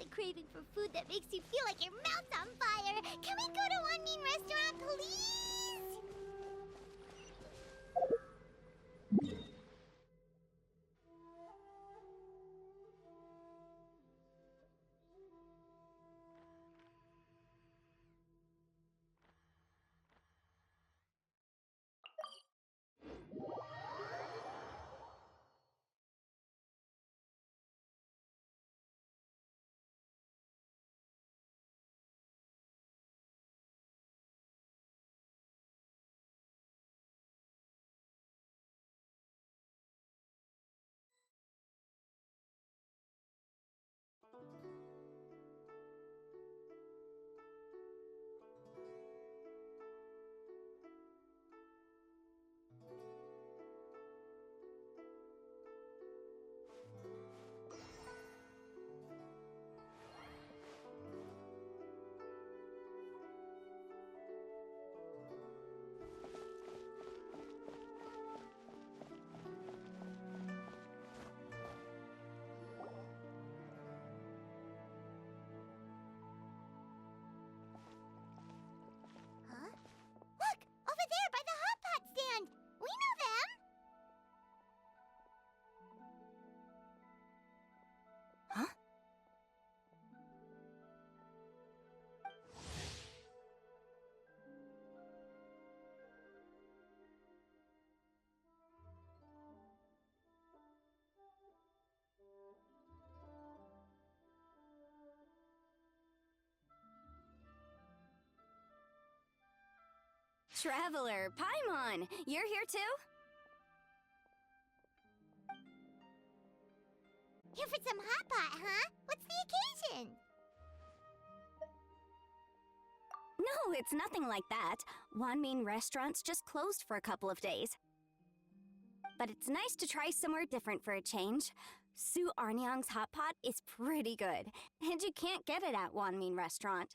a craving for food that makes you feel like your mouth's on fire. Can we go to One Mean Restaurant, please? Huh? Look! Over there by the hot pot stand! We know them! Huh? Traveler, Paimon, you're here too? Here for some hot pot, huh? What's the occasion? No, it's nothing like that. One Mean Restaurant's just closed for a couple of days. But it's nice to try somewhere different for a change. Sue Arnyang's hot pot is pretty good, and you can't get it at One Mean Restaurant.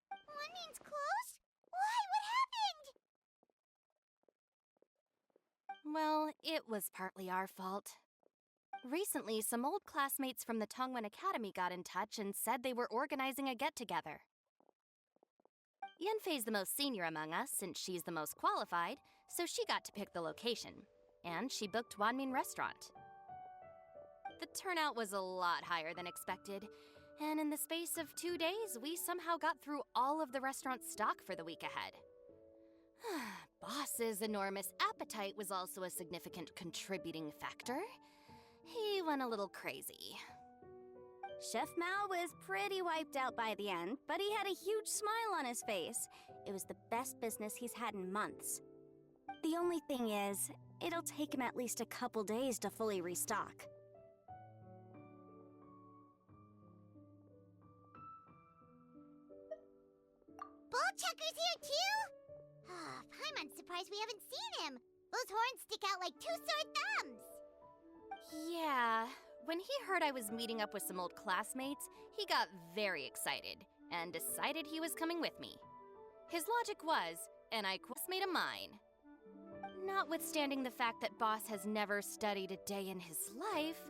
One Mean's closed? Why? What happened? Well, it was partly our fault. Recently, some old classmates from the Tongwen Academy got in touch and said they were organizing a get-together. Yenfei's the most senior among us, since she's the most qualified, so she got to pick the location. And she booked Wanmin Restaurant. The turnout was a lot higher than expected, and in the space of 2 days, we somehow got through all of the restaurant's stock for the week ahead. Boss's enormous appetite was also a significant contributing factor. He went a little crazy. Chef Mao was pretty wiped out by the end, but he had a huge smile on his face. It was the best business he's had in months. The only thing is, it'll take him at least a couple days to fully restock. Bullchucker's here too? Paimon's surprised we haven't seen him. Those horns stick out like two sore thumbs. Yeah, when he heard I was meeting up with some old classmates, he got very excited and decided he was coming with me. His logic was, and I made a mine. Notwithstanding the fact that Boss has never studied a day in his life,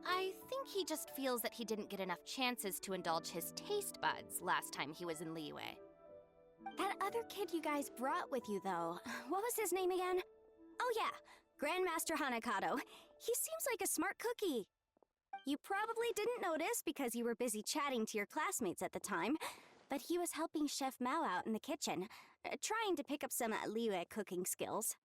I think he just feels that he didn't get enough chances to indulge his taste buds last time he was in Liyue. That other kid you guys brought with you, though, what was his name again? Oh yeah, Grandmaster Hanakato. He seems like a smart cookie. You probably didn't notice because you were busy chatting to your classmates at the time, but he was helping Chef Mao out in the kitchen, trying to pick up some Liyue cooking skills.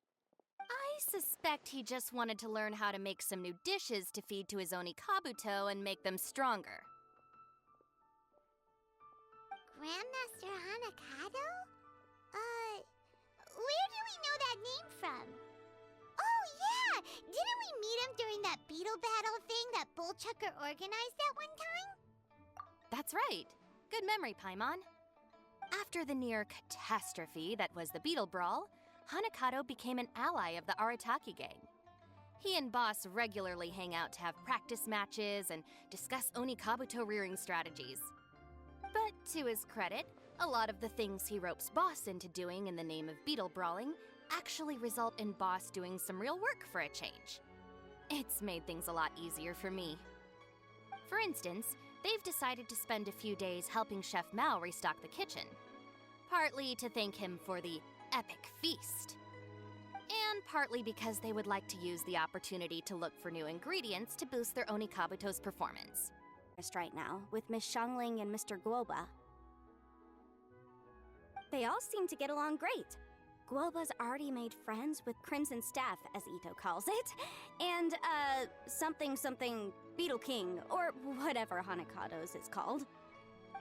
I suspect he just wanted to learn how to make some new dishes to feed to his Oni Kabuto and make them stronger. Grandmaster Hanakato? Where do we know that name from? Oh, yeah! Didn't we meet him during that beetle battle thing that Bullchucker organized at one time? That's right. Good memory, Paimon. After the near catastrophe that was the Beetle Brawl, Hanakato became an ally of the Arataki gang. He and Boss regularly hang out to have practice matches and discuss Oni Kabuto rearing strategies. But to his credit, a lot of the things he ropes Boss into doing in the name of beetle brawling actually result in Boss doing some real work for a change. It's made things a lot easier for me. For instance, they've decided to spend a few days helping Chef Mao restock the kitchen. Partly to thank him for the epic feast. And partly because they would like to use the opportunity to look for new ingredients to boost their Onikabuto's performance. Right now, with Miss Xiangling and Mr. Guoba. They all seem to get along great. Guoba's already made friends with Crimson Staff, as Itto calls it, and, something Beetle King, or whatever Hanakado's is called.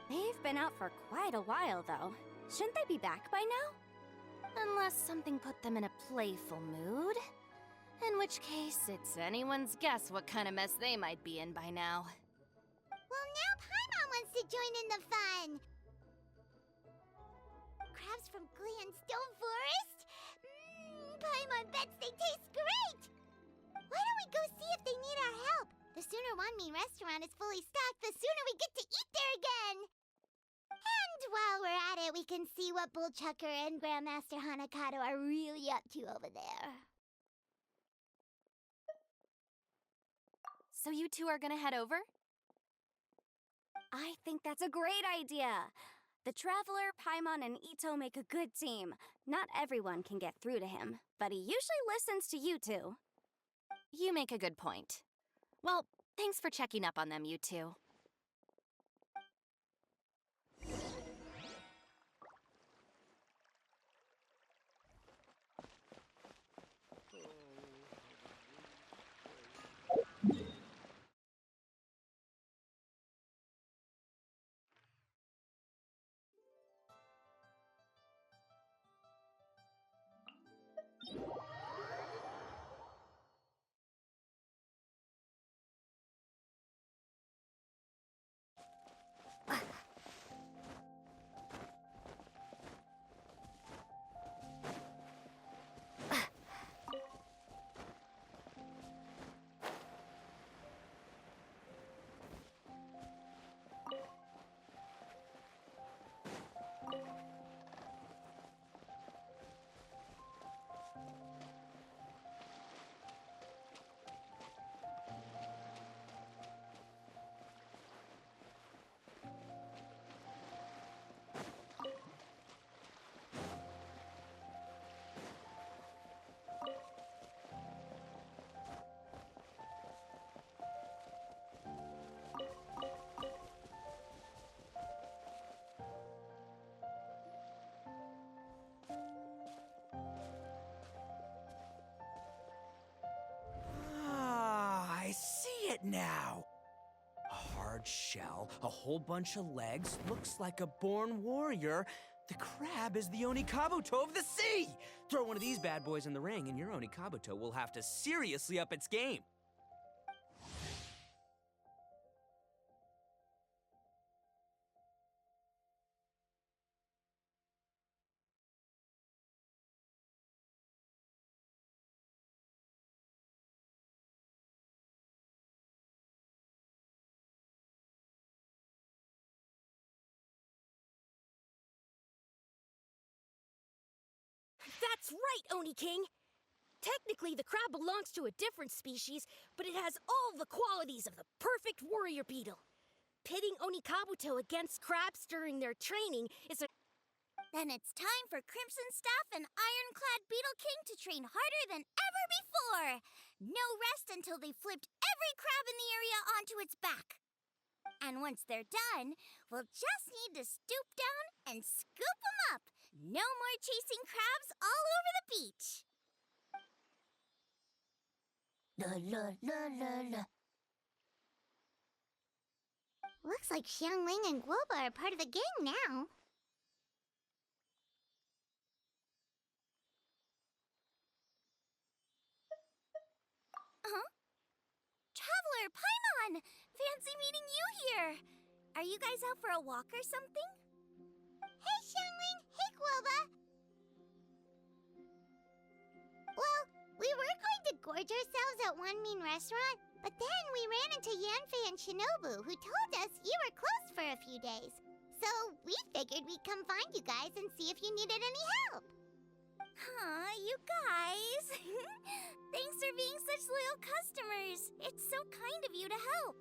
They've been out for quite a while, though. Shouldn't they be back by now? Unless something put them in a playful mood. In which case, it's anyone's guess what kind of mess they might be in by now. Well, now Paimon wants to join in the fun! Crabs from Gleeonstone Forest? Paimon bets they taste great! Why don't we go see if they need our help? The sooner Wanmin restaurant is fully stocked, the sooner we get to eat there again! And while we're at it, we can see what Bullchucker and Grandmaster Hanakado are really up to over there. So you two are gonna head over? I think that's a great idea. The Traveler, Paimon, and Itto make a good team. Not everyone can get through to him, but he usually listens to you two. You make a good point. Well, thanks for checking up on them, you two. I see it now. A hard shell, a whole bunch of legs, looks like a born warrior. The crab is the Onikabuto of the sea! Throw one of these bad boys in the ring and your Onikabuto will have to seriously up its game. That's right, Oni King! Technically, the crab belongs to a different species, but it has all the qualities of the perfect warrior beetle. Pitting Onikabuto against crabs during their training is a... Then it's time for Crimson Staff and Ironclad Beetle King to train harder than ever before! No rest until they've flipped every crab in the area onto its back. And once they're done, we'll just need to stoop down and scoop them up. No more chasing crabs all over the beach. La la la la la. Looks like Xiangling and Guoba are part of the gang now. Huh? Traveler, Paimon! Fancy meeting you here! Are you guys out for a walk or something? Hey, Xiangling! Hey, Guoba! Well, we were going to gorge ourselves at Wanmin Restaurant, but then we ran into Yanfei and Shinobu, who told us you were closed for a few days. So we figured we'd come find you guys and see if you needed any help. Aw, you guys! Thanks for being such loyal customers. It's so kind of you to help.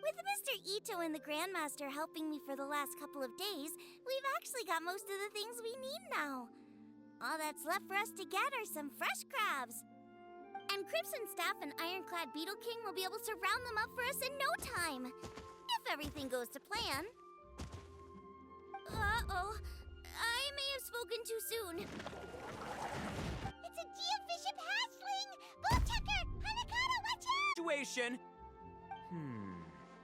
With Mr. Itto and the Grandmaster helping me for the last couple of days, we've actually got most of the things we need now. All that's left for us to get are some fresh crabs. And Crimson Staff and Ironclad Beetle King will be able to round them up for us in no time. If everything goes to plan. Uh-oh. I may have spoken too soon. It's a geofiship hatchling! Bullchucker! Hanakata, watch out! Situation.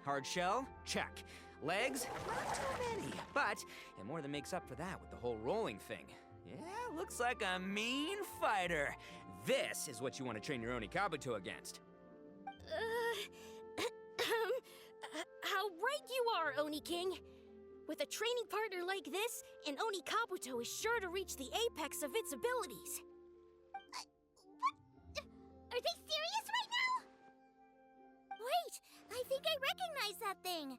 Hard shell? Check. Legs? Not too many, but it more than makes up for that with the whole rolling thing. Yeah, looks like a mean fighter. This is what you want to train your Oni Kabuto against. How right you are, Oni King. With a training partner like this, an Oni Kabuto is sure to reach the apex of its abilities. What? Are they serious right now? Wait, I think I recognize that thing.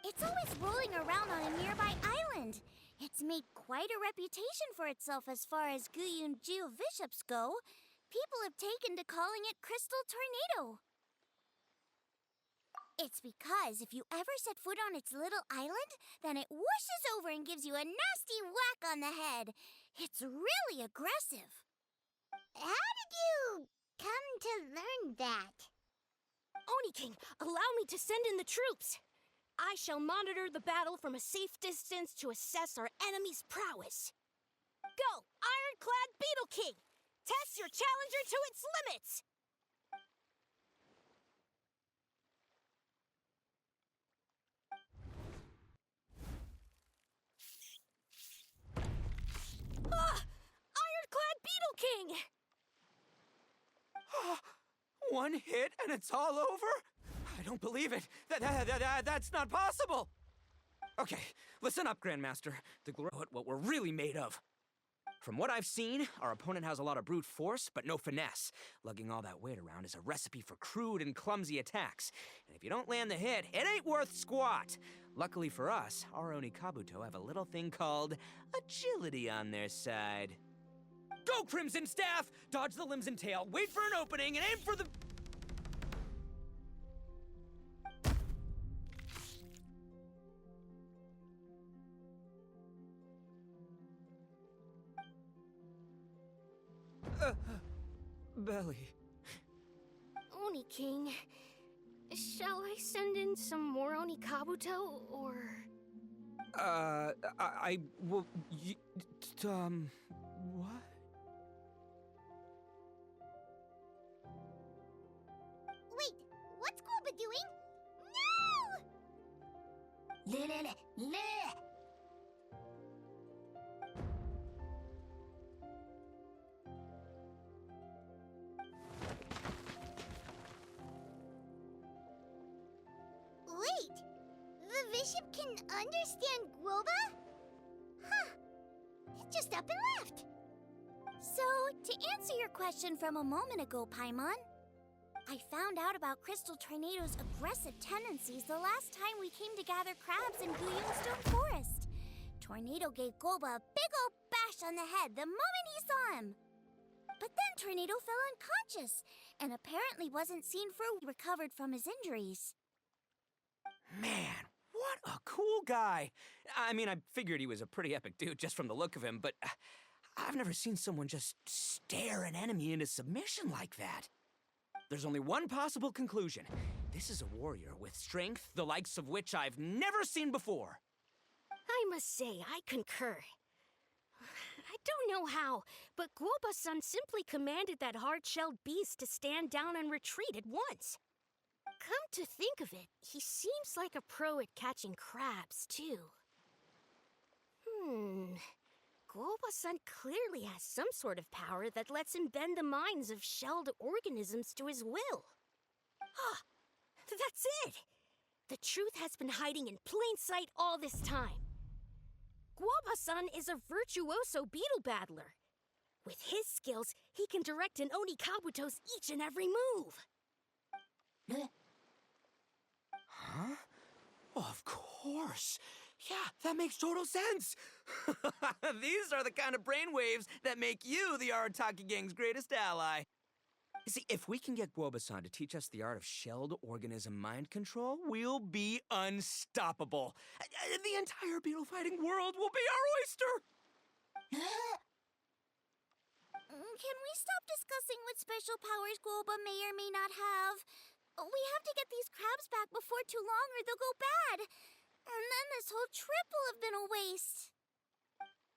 It's always rolling around on a nearby island. It's made quite a reputation for itself as far as Guyun geoviships go. People have taken to calling it Crystal Tornado. It's because if you ever set foot on its little island, then it whooshes over and gives you a nasty whack on the head. It's really aggressive. How did you come to learn that? Oni King, allow me to send in the troops. I shall monitor the battle from a safe distance to assess our enemy's prowess. Go, Ironclad Beetle King! Test your challenger to its limits! Ironclad Beetle King! One hit and it's all over? I don't believe it. That's not possible. Okay, listen up, Grandmaster. The glory what we're really made of. From what I've seen, our opponent has a lot of brute force, but no finesse. Lugging all that weight around is a recipe for crude and clumsy attacks. And if you don't land the hit, it ain't worth squat. Luckily for us, our Oni Kabuto have a little thing called agility on their side. Go, Crimson Staff! Dodge the limbs and tail, wait for an opening, and aim for the... belly. Oni King, shall I send in some more Oni Kabuto, or... I will... what? Wait, what's Gooba doing? No! Wait, the Bishop can understand Guoba? Huh, just up and left. So, to answer your question from a moment ago, Paimon, I found out about Crystal Tornado's aggressive tendencies the last time we came to gather crabs in Guyunstone Forest. Tornado gave Goba a big ol' bash on the head the moment he saw him. But then Tornado fell unconscious, and apparently wasn't seen for a week recovered from his injuries. Man, what a cool guy. I mean, I figured he was a pretty epic dude just from the look of him, but I've never seen someone just stare an enemy into submission like that. There's only one possible conclusion. This is a warrior with strength, the likes of which I've never seen before. I must say, I concur. I don't know how, but Guoba-san simply commanded that hard-shelled beast to stand down and retreat at once. Come to think of it, he seems like a pro at catching crabs, too. Guoba-san clearly has some sort of power that lets him bend the minds of shelled organisms to his will. Ah, that's it! The truth has been hiding in plain sight all this time. Guoba-san is a virtuoso beetle battler. With his skills, he can direct an Oni Kabuto's each and every move. Huh? Oh, of course. Yeah, that makes total sense. These are the kind of brainwaves that make you the Arataki Gang's greatest ally. See, if we can get Guoba-san to teach us the art of shelled organism mind control, we'll be unstoppable. The entire beetle fighting world will be our oyster! Can we stop discussing what special powers Guoba may or may not have? We have to get these crabs back before too long or they'll go bad. And then this whole trip will have been a waste.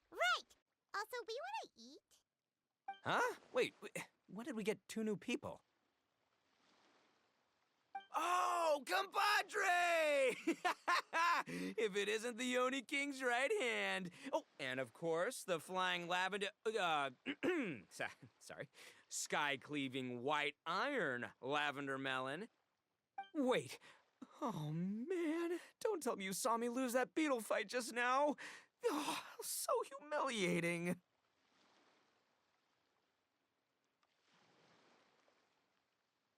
Right! Also, we want to eat. Huh? Wait, when did we get 2 new people? Oh, compadre! If it isn't the Oni King's right hand. Oh, and of course, the flying lavender, sorry, sky-cleaving white iron lavender melon. Wait, oh man, don't tell me you saw me lose that beetle fight just now. Oh, so humiliating.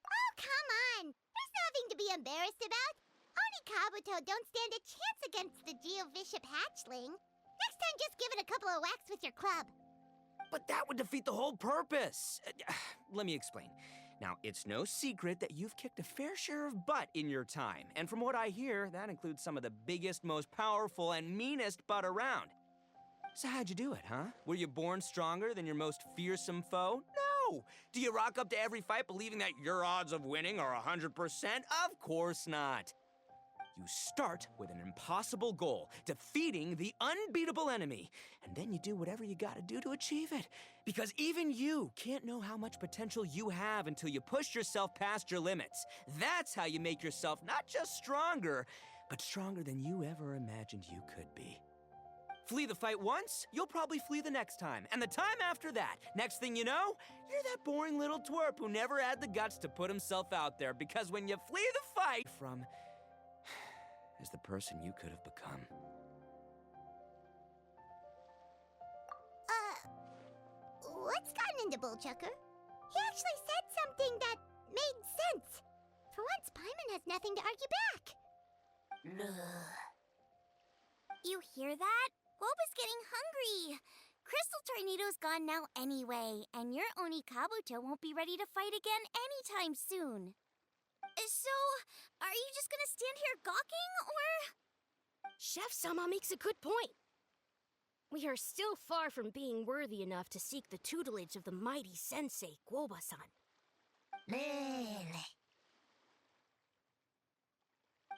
Oh, come on! There's nothing to be embarrassed about. Oni Kabuto don't stand a chance against the Geovishap hatchling. Next time, just give it a couple of whacks with your club. But that would defeat the whole purpose. Let me explain. Now, it's no secret that you've kicked a fair share of butt in your time. And from what I hear, that includes some of the biggest, most powerful, and meanest butt around. So how'd you do it, huh? Were you born stronger than your most fearsome foe? No! Do you rock up to every fight believing that your odds of winning are 100%? Of course not. You start with an impossible goal, defeating the unbeatable enemy. And then you do whatever you gotta do to achieve it. Because even you can't know how much potential you have until you push yourself past your limits. That's how you make yourself not just stronger, but stronger than you ever imagined you could be. Flee the fight once, you'll probably flee the next time. And the time after that, next thing you know, you're that boring little twerp who never had the guts to put himself out there. Because when you flee the fight from is the person you could have become. What's gotten into Bullchucker? He actually said something that made sense. For once, Paimon has nothing to argue back. You hear that? Guoba's getting hungry. Crystal Tornado's gone now anyway, and your Oni Kabuto won't be ready to fight again anytime soon. So, are you just gonna stand here gawking, or...? Chef-sama makes a good point. We are still far from being worthy enough to seek the tutelage of the mighty sensei, Guoba-san.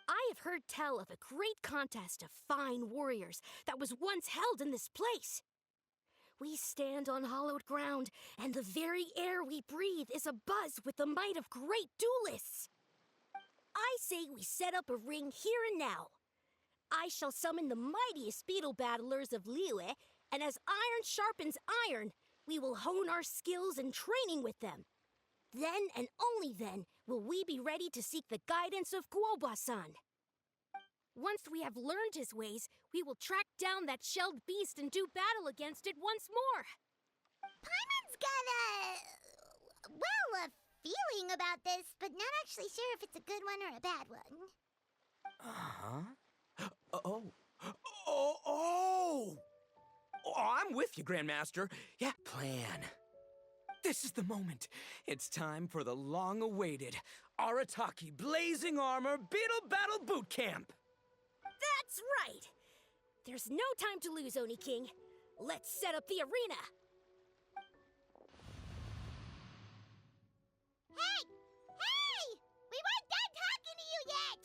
I have heard tell of a great contest of fine warriors that was once held in this place. We stand on hallowed ground, and the very air we breathe is abuzz with the might of great duelists. I say we set up a ring here and now. I shall summon the mightiest beetle battlers of Liyue, and as iron sharpens iron, we will hone our skills and training with them. Then and only then will we be ready to seek the guidance of Guoba-san. Once we have learned his ways, we will track down that shelled beast and do battle against it once more. Paimon's got a feeling about this, but not actually sure if it's a good one or a bad one. Oh, I'm with you, Grandmaster. Yeah, plan. This is the moment. It's time for the long-awaited Arataki Blazing Armor Beetle Battle Boot Camp. That's right! There's no time to lose, Oni King. Let's set up the arena. Hey! We weren't done talking to you yet!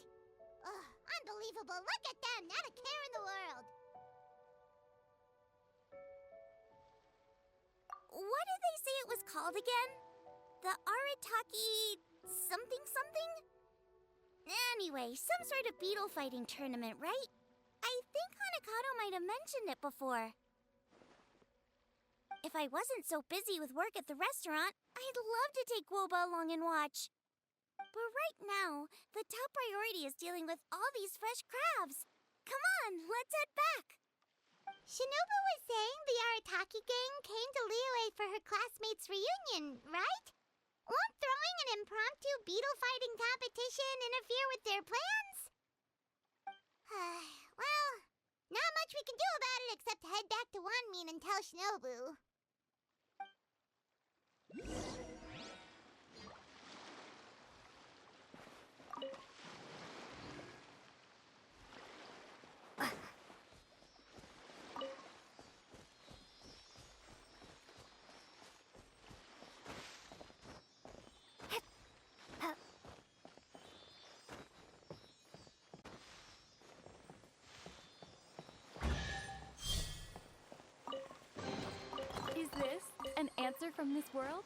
Ugh, unbelievable. Look at them. Not a care in the world. What did they say it was called again? The Arataki something something? Anyway, some sort of beetle fighting tournament, right? I think Hanakato might have mentioned it before. If I wasn't so busy with work at the restaurant, I'd love to take Guoba along and watch. But right now, the top priority is dealing with all these fresh crabs. Come on, let's head back. Shinobu was saying the Arataki gang came to Liyue for her classmates' reunion, right? Won't throwing an impromptu beetle fighting competition interfere with their plans? Well, not much we can do about it except head back to Wanmin and tell Shinobu. monster from this world?